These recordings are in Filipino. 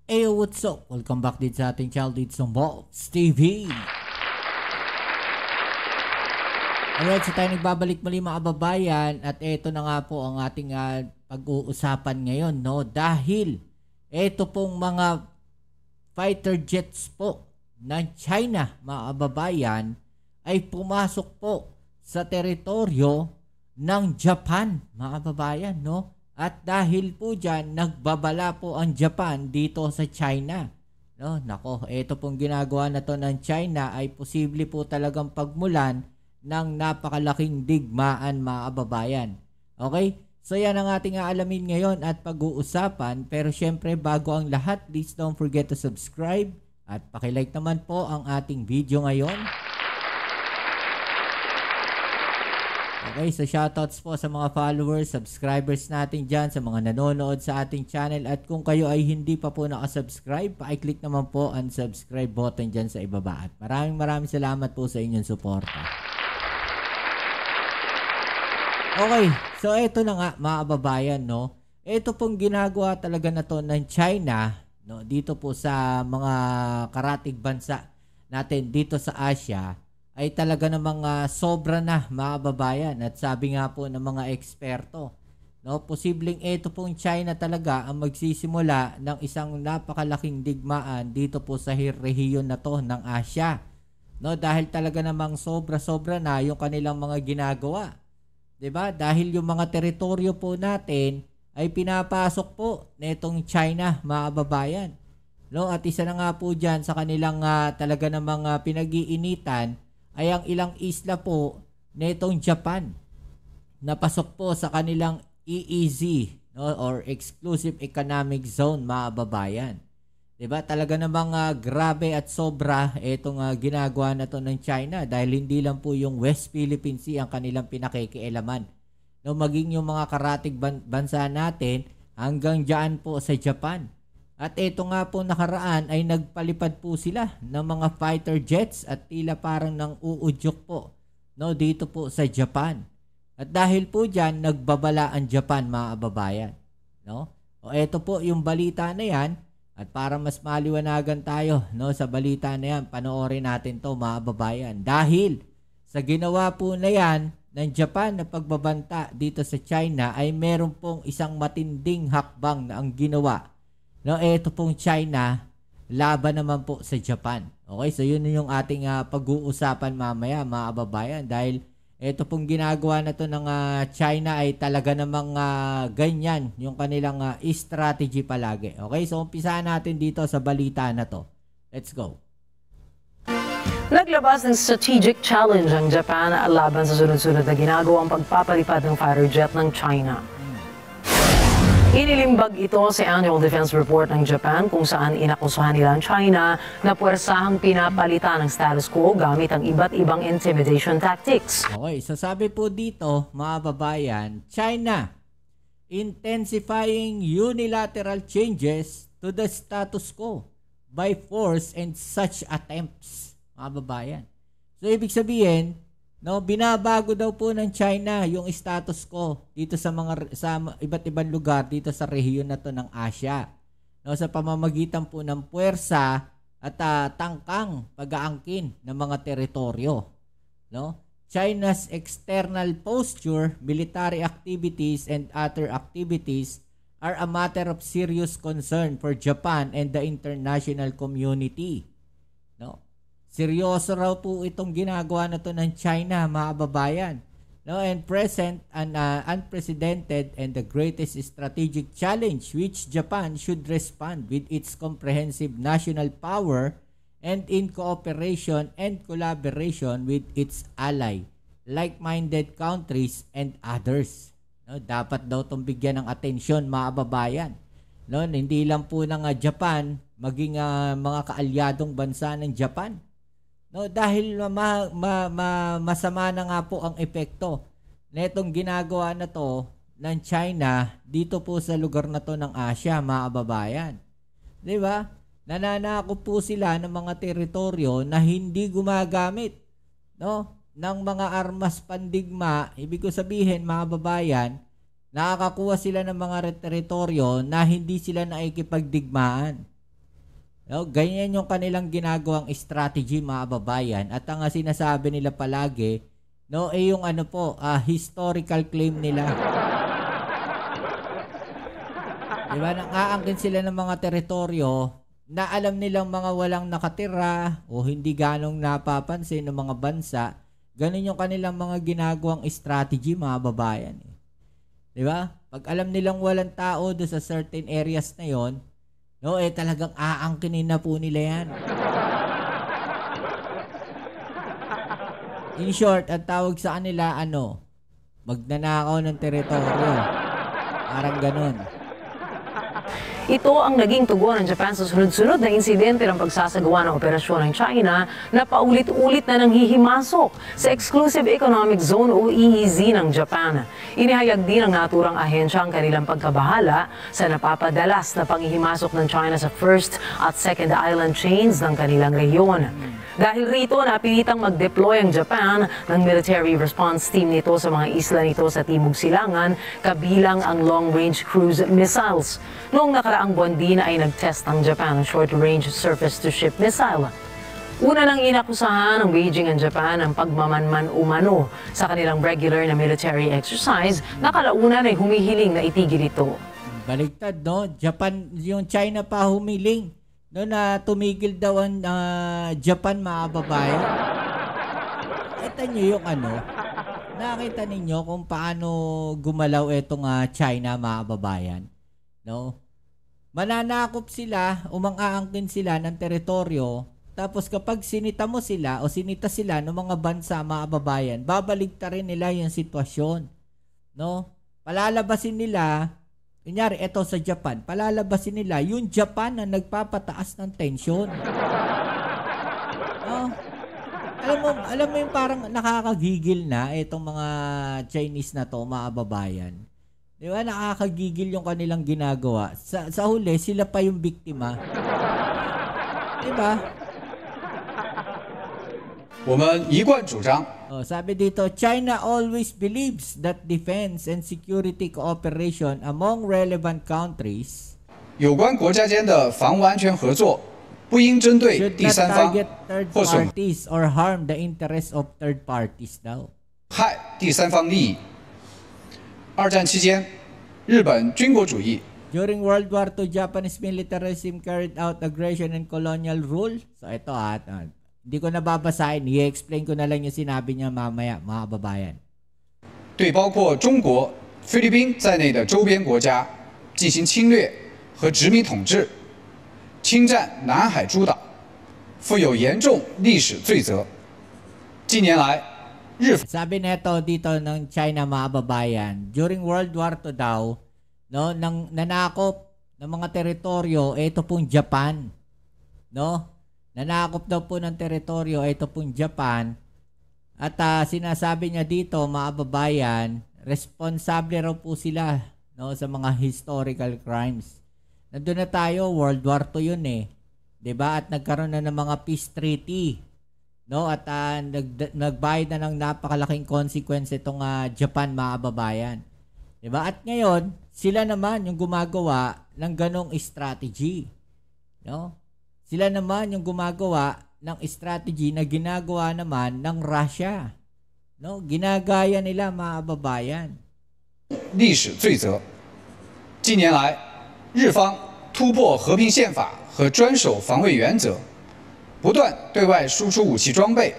Hey, what's up? Welcome back din sa ating channel dito sa Bolts TV. Alright, so tayo nagbabalik muli mga kababayan at ito na nga po ang ating pag-uusapan ngayon, no? Dahil ito pong mga fighter jets po ng China, mga kababayan, ay pumasok po sa teritoryo ng Japan, mga kababayan, no? At dahil po dyan, nagbabala po ang Japan dito sa China. No, nako, ito pong ginagawa na to ng China ay posible po talagang pagmulan ng napakalaking digmaan, mga kababayan. Okay? So yan ang ating aalamin ngayon at pag-uusapan. Pero syempre bago ang lahat, please don't forget to subscribe at pakilike naman po ang ating video ngayon. Okay, so shoutouts po sa mga followers, subscribers natin dyan, sa mga nanonood sa ating channel. At kung kayo ay hindi pa po nakasubscribe, pa-click naman po ang subscribe button dyan sa ibaba. At maraming salamat po sa inyong suporta. Okay, so eto na nga mga kababayan, no? Ito pong ginagawa talaga na to ng China, no? Dito po sa mga karatig bansa natin dito sa Asia, ay talaga namang sobra na mga kababayan. At sabi nga po ng mga eksperto, no, posibleng ito pong China talaga ang magsisimula ng isang napakalaking digmaan dito po sa rehiyon na to ng Asia. No, dahil talaga namang sobra-sobra na yung kanilang mga ginagawa. 'Di ba? Dahil yung mga teritoryo po natin ay pinapasok po nitong China, mga kababayan. No, at isa na nga po diyan sa kanilang talaga namang pinag-iinitan ay ang ilang isla po nitong Japan na pasok po sa kanilang EEZ, no, or Exclusive Economic Zone, mga kababayan. 'Di ba? Talaga namang grabe at sobra itong ginagawa na to ng China dahil hindi lang po yung West Philippine Sea ang kanilang pinakikialaman. No, maging yung mga karatig bansa natin hanggang diyan po sa Japan. At ito nga po nakaraan ay nagpalipad po sila ng mga fighter jets at tila parang nang uudyok po, no, dito po sa Japan. At dahil po diyan nagbabala ang Japan, mga kababayan, no? O ito po yung balita na yan at para mas maliwanagan tayo, no, sa balita na yan, panoorin natin to, mga kababayan. Dahil sa ginawa po na yan ng Japan na pagbabanta dito sa China ay meron pong isang matinding hakbang na ang ginawa. No, ito pong China, laban naman po sa Japan. Okay, so yun yung ating pag-uusapan mamaya, mga kababayan. Dahil ito pong ginagawa na to ng China ay talaga namang ganyan yung kanilang strategy palagi. Okay, so umpisahan natin dito sa balita na to. Let's go. Naglabas ng strategic challenge ang Japan laban sa sunod-sunod na ginagawang pagpapalipad ng fighter jet ng China. Inilimbag ito sa Annual Defense Report ng Japan kung saan inakusahan nila ang China na puwersahang pinapalitan ng status quo gamit ang iba't ibang intimidation tactics. Okay, so sabi po dito, mga babayan, China intensifying unilateral changes to the status quo by force and such attempts, mga babayan. So ibig sabihin, no, binabago daw po ng China yung status quo dito sa iba't ibang lugar dito sa rehiyon na to ng Asia. No, sa pamamagitan po ng puwersa at tangkang pag-aangkin ng mga teritoryo. No? China's external posture, military activities and other activities are a matter of serious concern for Japan and the international community. No? Seryoso raw po itong ginagawa na to ng China, mga kababayan. No, and present an unprecedented and the greatest strategic challenge which Japan should respond with its comprehensive national power and in cooperation and collaboration with its ally, like-minded countries and others. No, dapat daw itong bigyan ng atensyon, mga kababayan. No, hindi lang po ng Japan, maging mga kaalyadong bansa ng Japan. No, dahil masama na nga po ang epekto netong ginagawa na to ng China dito po sa lugar na to ng Asia, mga kababayan. 'Di ba? Nananakop po sila ng mga teritoryo na hindi gumagamit, no, ng mga armas pandigma. Ibig ko sabihin, mga kababayan, nakakakuha sila ng mga teritoryo na hindi sila nakikipagdigmaan. No, ganyan yung kanilang ginagawang strategy, mga kababayan. At ang sinasabi nila palagi, no, yung ano po, historical claim nila. Diba, nang-aangkin sila ng mga teritoryo na alam nilang mga walang nakatira o hindi ganong napapansin ng mga bansa. Ganun yung kanilang mga ginagawang strategy, mga kababayan. Diba? Pag alam nilang walang tao doon sa certain areas na yon, no, talagang aangkinin na po nila yan. In short, ang tawag sa kanila, magnanakaw ng teritoryo. Parang ganun. Ito ang naging tugon ng Japan sa sunod-sunod na insidente ng pagsasagawa ng operasyon ng China na paulit-ulit na nanghihimasok sa Exclusive Economic Zone o EEZ ng Japan. Inihayag din ng naturang ahensya ang kanilang pagkabahala sa napapadalas na panghihimasok ng China sa first at second island chains ng kanilang rehiyon. Dahil rito, napilitang mag-deploy ang Japan ng military response team nito sa mga isla nito sa Timog Silangan, kabilang ang long-range cruise missiles. Noong nakaraang buwan din ay nag-test ang Japan ng short-range surface-to-ship missile. Una nang inakusahan ng Beijing and Japan ang pagmamanman umano sa kanilang regular na military exercise na kalaunan ay humihiling na itigil ito. Baligtad, no? Japan, yung China pa humiling. No, na tumigil daw ang Japan, mga kababayan. Nakita nyo yung nakita ninyo kung paano gumalaw itong China, mga kababayan. No? Mananakop sila, umang-aangkin sila ng teritoryo, tapos kapag sinita mo sila o sinita sila ng mga bansa, mga kababayan, babaligtarin nila yung sitwasyon. No? Palalabasin nila. Kunyari, ito sa Japan, palalabasin nila yung Japan na nagpapataas ng tensyon. No? Alam mo yung parang nakakagigil na itong mga Chinese na to, mga kababayan. Di ba? Nakakagigil yung kanilang ginagawa. Sa huli, sila pa yung biktima. Di ba? Sabi dito, China always believes that defense and security cooperation among relevant countries 有关国家间的防务安全合作不应针对 should 第 not 三方 target third 或损 parties or harm the interests of third parties daw. 害第三方利益。二战期间，日本军国主义 During World War II, Japanese militarism carried out aggression and colonial rule. So ito hindi ko nababasahin. I-explain ko na lang yung sinabi niya mamaya, mga kababayan. 对包括中国、菲律宾在内的周边国家进行侵略和殖民统治，侵占南海诸岛，负有严重历史罪责。近年来，日 Sabi nito dito ng China, mga kababayan, during World War II daw, no, nang nanakop ng mga teritoryo, ito pong Japan. No? Nanakop daw po ng teritoryo, ito pong Japan. At sinasabi niya dito, mga kababayan, responsable raw po sila, no, sa mga historical crimes. Nandun na tayo, World War II yun eh. 'Di ba? At nagkaroon na ng mga peace treaty. No? At nagbayad na ng napakalaking consequence itong Japan, mga kababayan. 'Di ba? At ngayon, sila naman yung gumagawa ng ganong strategy. No? Sila naman yung gumagawa ng strategy na ginagawa naman ng Russia. No? Ginagaya nila, mga kababayan. 历史罪责。近年来，日方突破和平宪法和专守防卫原则，不断对外输出武器装备，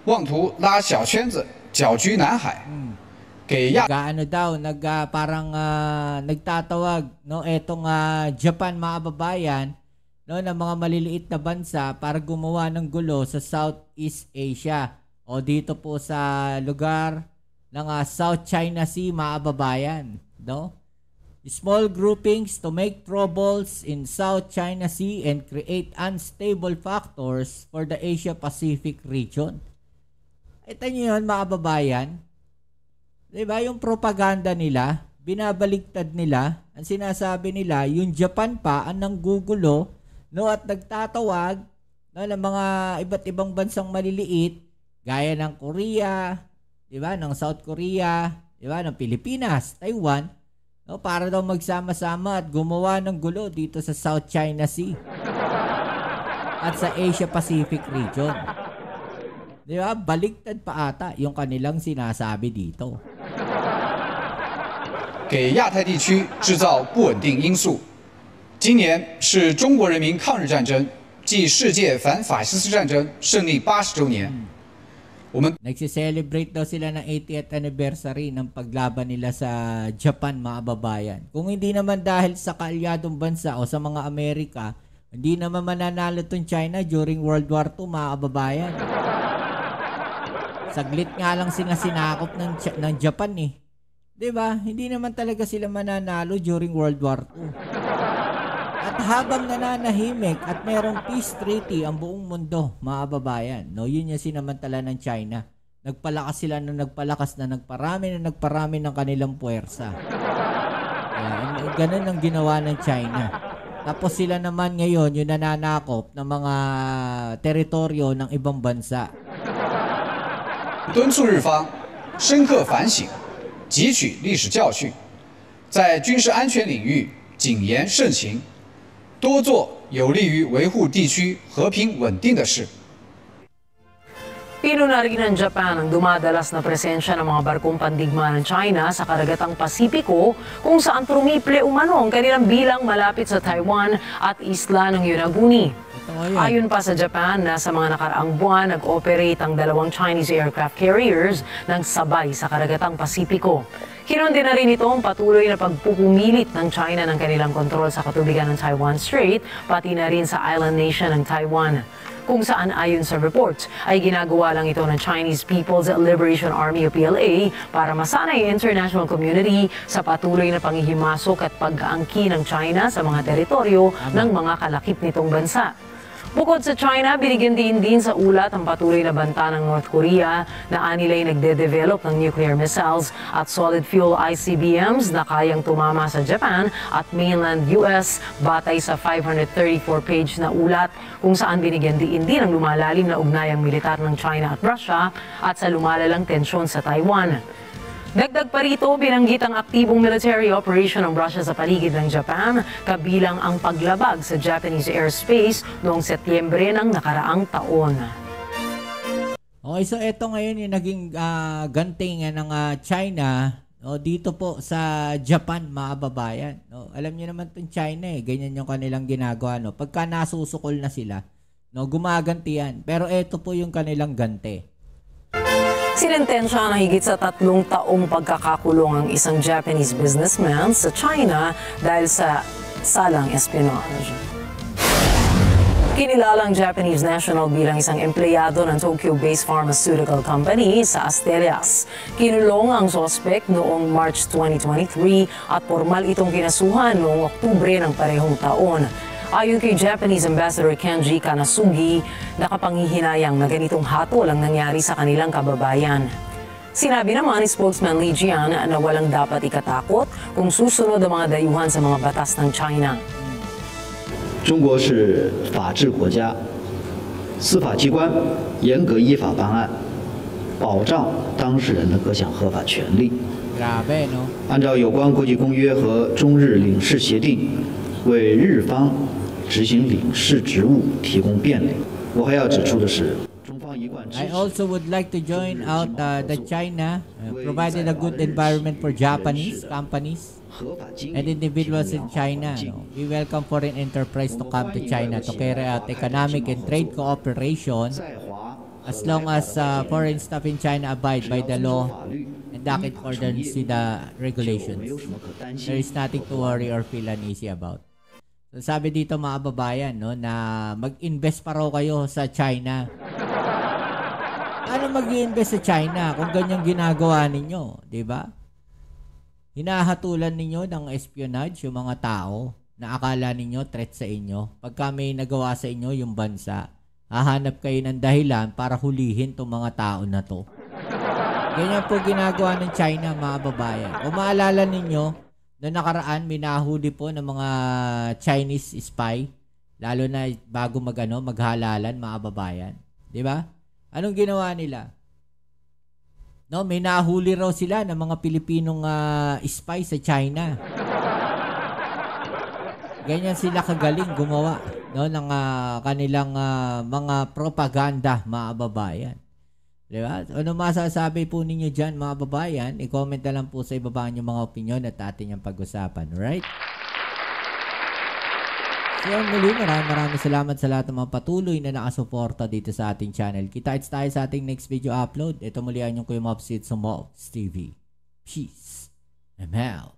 妄图拉小圈子搅局南海，给亚 parang nagtatawag, no, etong Japan, mga kababayan, no, ng mga maliliit na bansa para gumawa ng gulo sa Southeast Asia o dito po sa lugar ng South China Sea, mga kababayan, no? Small groupings to make troubles in South China Sea and create unstable factors for the Asia-Pacific region. Ito nyo yun, mga kababayan. Diba, yung propaganda nila, binabaligtad nila, ang sinasabi nila, yung Japan pa ang nanggugulo, no, at nagtatawag, no, ng mga iba't ibang bansang maliliit, gaya ng Korea, diba, ng South Korea, diba, ng Pilipinas, Taiwan, no, para daw magsama-sama at gumawa ng gulo dito sa South China Sea. at sa Asia Pacific region. Di ba? Baliktad pa ata yung kanilang sinasabi dito. 给亚太地区制造不稳定因素。今年是中国人民抗日战争暨世界反法西斯战争胜利80周年。Nagsi-celebrate daw sila ng 80th anniversary ng paglaban nila sa Japan, mga babayan. Kung hindi naman dahil sa kaalyadong bansa o sa mga Amerika, hindi naman mananalo tong China during World War II, mga kababayan. Saglit nga lang sinakop ng Japan eh. 'Di ba? Hindi naman talaga sila mananalo during World War II. At habang nananahimik at merong peace treaty ang buong mundo, mga kababayan, no, yun yung sinamantala ng China. Nagpalakas sila na nagparami ng kanilang puwersa. Ganun ang ginawa ng China. Tapos sila naman ngayon yung nananakop ng mga teritoryo ng ibang bansa. 敦促日方深刻反省，汲取历史教训，在军事安全领域谨言慎行，多做有利于维护地区和平稳定的事。 Pinuna rin ng Japan ang dumadalas na presensya ng mga barkong pandigma ng China sa karagatang Pasipiko kung saan trumiple umano ang kanilang bilang malapit sa Taiwan at isla ng Yonaguni. Ayon pa sa Japan na sa mga nakaraang buwan, nag-operate ang dalawang Chinese aircraft carriers ng sabay sa karagatang Pasipiko. Kinundi na rin ito ang patuloy na pagpupumilit ng China ng kanilang kontrol sa katubigan ng Taiwan Strait, pati na rin sa island nation ng Taiwan. Kung saan ayon sa reports ay ginagawa lang ito ng Chinese People's Liberation Army o PLA para masanay ang international community sa patuloy na panghihimasok at pag-aangkin ng China sa mga teritoryo ng mga kalakip nitong bansa. Bukod sa China, binigyan din sa ulat ang patuloy na banta ng North Korea na anilay nagde-develop ng nuclear missiles at solid fuel ICBMs na kayang tumama sa Japan at mainland US batay sa 534-page na ulat kung saan binigyan din ng lumalalim na ugnayang militar ng China at Russia at sa lumalalang tensyon sa Taiwan. Dagdag pa rito, binanggit ang aktibong military operation ng Russia sa paligid ng Japan, kabilang ang paglabag sa Japanese airspace noong Setyembre ng nakaraang taon. Okay, so ito ngayon yung naging ganting ng China dito po sa Japan, mga babayan. Alam niyo naman itong China ganyan yung kanilang ginagawa. Pagka nasusukol na sila, gumaganti yan. Pero ito po yung kanilang ganti. Sinentensya na higit sa 3 taong pagkakakulong ang isang Japanese businessman sa China dahil sa salang espionage. Kinilalang Japanese national bilang isang empleyado ng Tokyo-based pharmaceutical company sa Asturias. Kinulong ang sospek noong March 2023 at formal itong kinasuhan noong Oktubre ng parehong taon. Ayon kay Japanese Ambassador Kenji Kanasugi, nakapanghihinayang na ganitong hatol ang nangyari sa kanilang kababayan. Sinabi naman ni spokesman Li Jian na walang dapat ikatakot kung susunod ang mga dayuhan sa mga batas ng China. 中国是法治国家，司法机关严格依法办案，保障当事人的各项合法权利。 Grabe, no? 按照有关国际公约和中日领事协定，为日方执行领事职务提供便利。我还要指出的是，中方一贯支持。 I also would like to join out the China provided a good environment for Japanese companies and individuals in China. We welcome foreign enterprise to come to China to carry out economic and trade cooperation as long as foreign staff in China abide by the law and act in accordance with the regulations. There is nothing to worry or feel uneasy about. So, sabi dito mga babayan, na mag-invest pa raw kayo sa China. Ano mag-invest sa China kung ganyang ginagawa ninyo, di ba? Hinahatulan ninyo ng espionage yung mga tao na akala ninyo threat sa inyo. Pagka may nagawa sa inyo yung bansa, hahanap kayo ng dahilan para hulihin tong mga tao na to. Ganyan po ginagawa ng China, mga babayan. Kung maalala ninyo, noong nakaraan, may nahuli po ng mga Chinese spy, lalo na bago maghalalan, mga babayan. Di ba? Anong ginawa nila? No, may nahuli raw sila ng mga Pilipinong spy sa China. Ganyan sila kagaling gumawa, no, ng kanilang mga propaganda, mga kababayan. Diba? Ano masasabi po ninyo dyan, mga kababayan? I-comment na lang po sa ibaba niyo mga opinion at atin yung pag-usapan. Right? So muli, maraming salamat sa lahat ng mga patuloy na nakasuporta dito sa ating channel. Kita-kits tayo sa ating next video upload. Ito muli ang yung Kuya Mobs sa Mobs TV. Peace. ML.